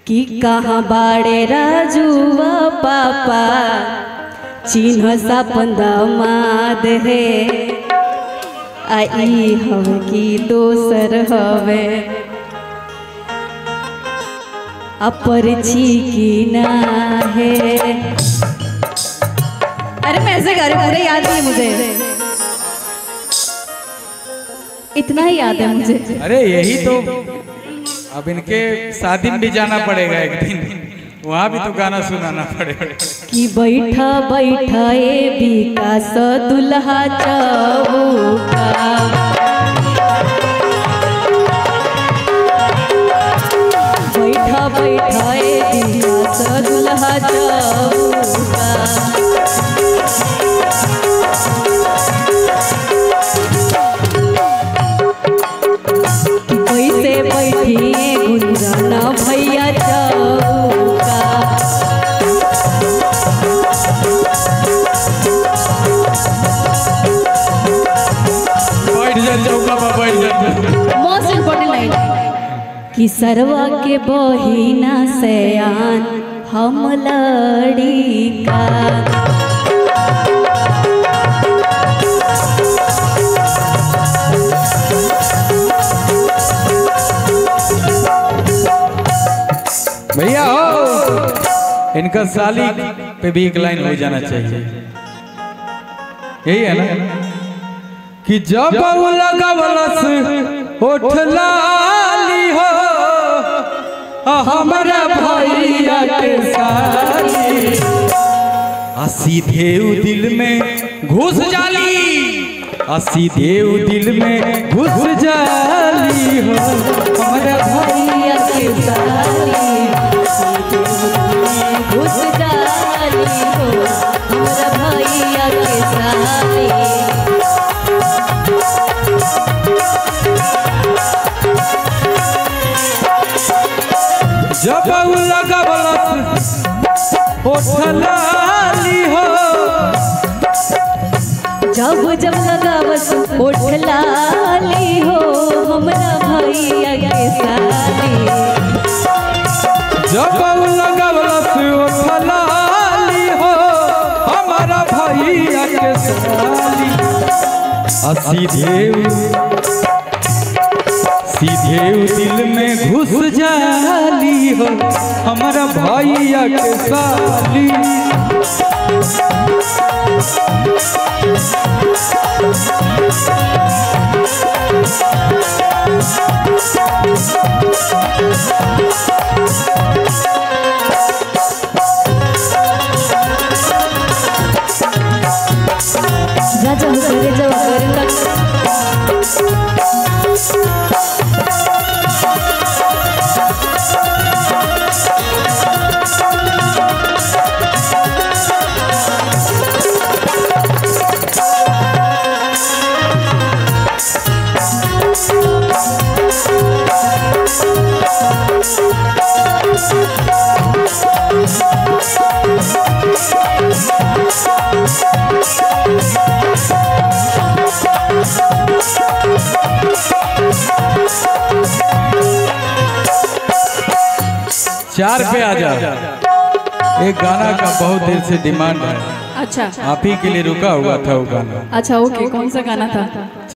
कि कहाँ बाड़े राजुआ पापा चिन्ह सपन दामाद है आई हवे की दोसर हवे अपरछी की ना है। अरे मैं ऐसे गा रही हूँ, पूरे याद नहीं मुझे, इतना ही याद है मुझे। अरे यही तो, अब इनके शादी में भी जाना पड़ेगा एक दिन, वहाँ भी तो गाना सुनाना पड़ेगा। कि बैठा बैठा ए विकास दुल्हा चौका बैठा बैठा ए विकास दुल्हा चौका कैसे बैठिए गुंजना भैया चौका मोस्ट इम्पोर्टेंट लाइन कि सरवा के बहिना सयान हम लड़िका भैया हो, इनका साली पे भी एक लाइन हो जाना चाहिए, यही है ना कि जब लगवलस होठ लाली हो हमारा भैया के साली सीधे दिल में घुस जाली सीधे दिल में घुस जाली हो हमारा भैया के साली घुस जाली हो हमारा भैया के साली। जब लगवलस होठ लाली हो जब लगावस होठ लाली हो हमरा भैया के साली जब लगवलस होठ लाली हो हमारा भैया के साली सीधे दिल में घुस जाली हो हमारा भैया के साली। राजा हुसैन जवाहर चार पे आ जा, एक गाना का बहुत देर से डिमांड है। अच्छा, आप ही के लिए रुका हुआ था वो गाना। अच्छा ओके, कौन सा गाना था?